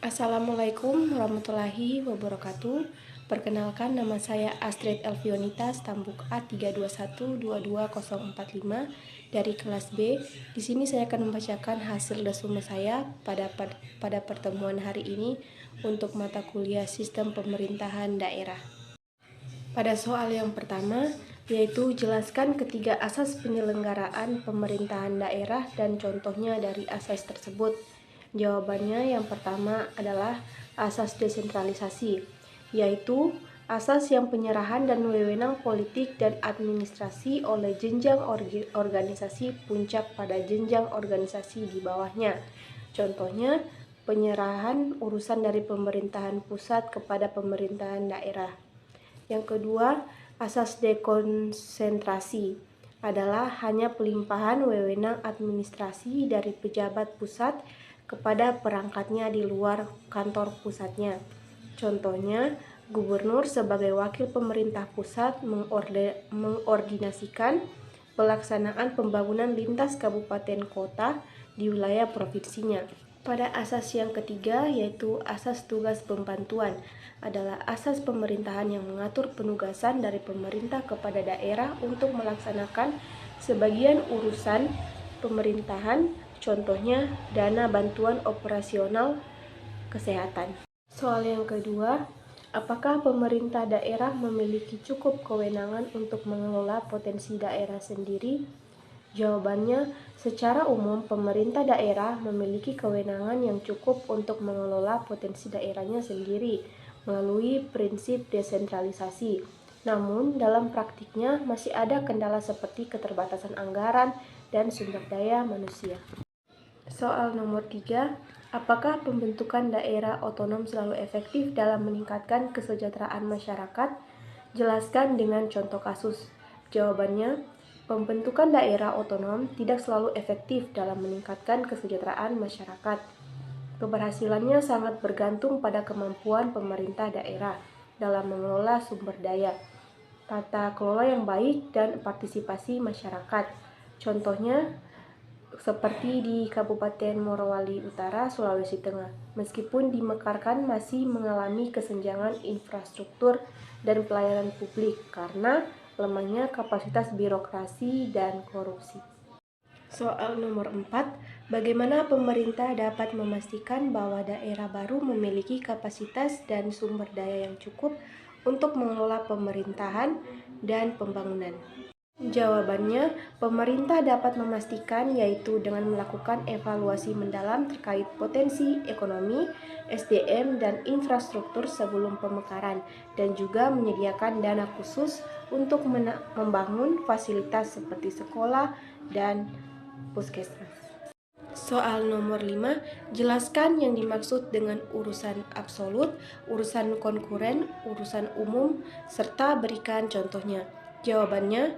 Assalamualaikum warahmatullahi wabarakatuh. Perkenalkan, nama saya Astrid Elvionita Stambuk A321224045 dari kelas B. Di sini saya akan membacakan hasil resume saya pada pertemuan hari ini untuk mata kuliah Sistem Pemerintahan Daerah. Pada soal yang pertama, yaitu jelaskan ketiga asas penyelenggaraan pemerintahan daerah dan contohnya dari asas tersebut. Jawabannya yang pertama adalah asas desentralisasi, yaitu asas yang penyerahan dan wewenang politik dan administrasi oleh jenjang organisasi puncak pada jenjang organisasi di bawahnya. Contohnya, penyerahan urusan dari pemerintahan pusat kepada pemerintahan daerah. Yang kedua, asas dekonsentrasi adalah hanya pelimpahan wewenang administrasi dari pejabat pusat kepada perangkatnya di luar kantor pusatnya. Contohnya, gubernur sebagai wakil pemerintah pusat mengordinasikan pelaksanaan pembangunan lintas kabupaten kota di wilayah provinsinya. Pada asas yang ketiga, yaitu asas tugas pembantuan, adalah asas pemerintahan yang mengatur penugasan dari pemerintah kepada daerah untuk melaksanakan sebagian urusan pemerintahan, contohnya dana bantuan operasional kesehatan. Soal yang kedua, apakah pemerintah daerah memiliki cukup kewenangan untuk mengelola potensi daerah sendiri? Jawabannya, secara umum pemerintah daerah memiliki kewenangan yang cukup untuk mengelola potensi daerahnya sendiri melalui prinsip desentralisasi. Namun, dalam praktiknya masih ada kendala seperti keterbatasan anggaran dan sumber daya manusia. Soal nomor 3, apakah pembentukan daerah otonom selalu efektif dalam meningkatkan kesejahteraan masyarakat? Jelaskan dengan contoh kasus. Jawabannya, pembentukan daerah otonom tidak selalu efektif dalam meningkatkan kesejahteraan masyarakat. Keberhasilannya sangat bergantung pada kemampuan pemerintah daerah dalam mengelola sumber daya, tata kelola yang baik, dan partisipasi masyarakat. Contohnya, seperti di Kabupaten Morowali Utara, Sulawesi Tengah. Meskipun dimekarkan masih mengalami kesenjangan infrastruktur dan pelayanan publik karena lemahnya kapasitas birokrasi dan korupsi. Soal nomor 4, bagaimana pemerintah dapat memastikan bahwa daerah baru memiliki kapasitas dan sumber daya yang cukup untuk mengelola pemerintahan dan pembangunan? Jawabannya, pemerintah dapat memastikan yaitu dengan melakukan evaluasi mendalam terkait potensi ekonomi, SDM, dan infrastruktur sebelum pemekaran, dan juga menyediakan dana khusus untuk membangun fasilitas seperti sekolah dan puskesmas. Soal nomor 5, jelaskan yang dimaksud dengan urusan absolut, urusan konkuren, urusan umum, serta berikan contohnya. Jawabannya,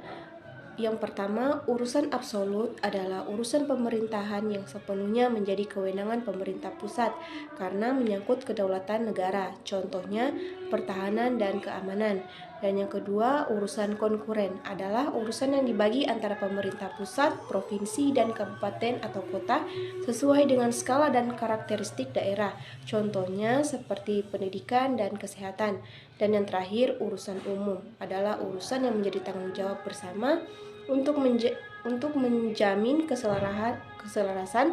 yang pertama, urusan absolut adalah urusan pemerintahan yang sepenuhnya menjadi kewenangan pemerintah pusat karena menyangkut kedaulatan negara, contohnya pertahanan dan keamanan. Dan yang kedua, urusan konkuren adalah urusan yang dibagi antara pemerintah pusat, provinsi, dan kabupaten atau kota sesuai dengan skala dan karakteristik daerah, contohnya seperti pendidikan dan kesehatan. Dan yang terakhir, urusan umum adalah urusan yang menjadi tanggung jawab bersama untuk menjamin keselarasan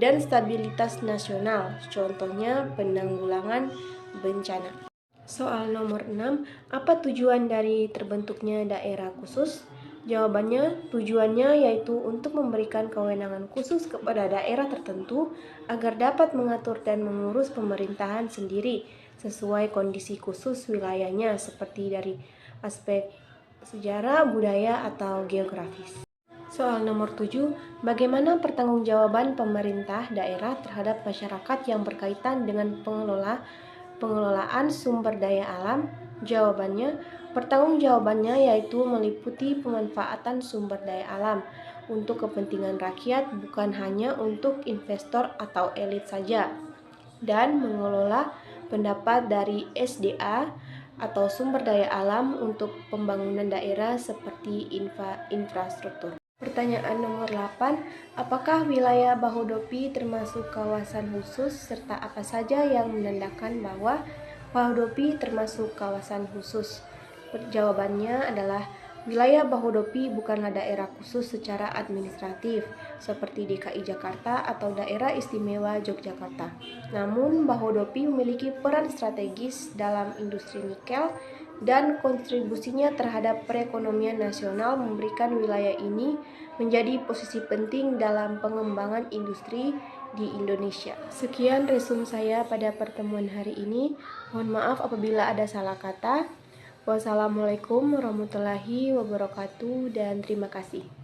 dan stabilitas nasional, contohnya penanggulangan bencana. Soal nomor 6, apa tujuan dari terbentuknya daerah khusus? Jawabannya, tujuannya yaitu untuk memberikan kewenangan khusus kepada daerah tertentu agar dapat mengatur dan mengurus pemerintahan sendiri sesuai kondisi khusus wilayahnya seperti dari aspek sejarah, budaya, atau geografis. Soal nomor 7, bagaimana pertanggungjawaban pemerintah daerah terhadap masyarakat yang berkaitan dengan pengelolaan sumber daya alam? Jawabannya, pertanggungjawabannya yaitu meliputi pemanfaatan sumber daya alam untuk kepentingan rakyat, bukan hanya untuk investor atau elit saja, dan mengelola pendapat dari SDA atau sumber daya alam untuk pembangunan daerah seperti infrastruktur. Pertanyaan nomor 8, apakah wilayah Bahodopi termasuk kawasan khusus serta apa saja yang menandakan bahwa Bahodopi termasuk kawasan khusus? Jawabannya adalah wilayah Bahodopi bukanlah daerah khusus secara administratif seperti DKI Jakarta atau Daerah Istimewa Yogyakarta. Namun Bahodopi memiliki peran strategis dalam industri nikel dan kontribusinya terhadap perekonomian nasional memberikan wilayah ini menjadi posisi penting dalam pengembangan industri di Indonesia. Sekian resume saya pada pertemuan hari ini. Mohon maaf apabila ada salah kata. Wassalamualaikum warahmatullahi wabarakatuh dan terima kasih.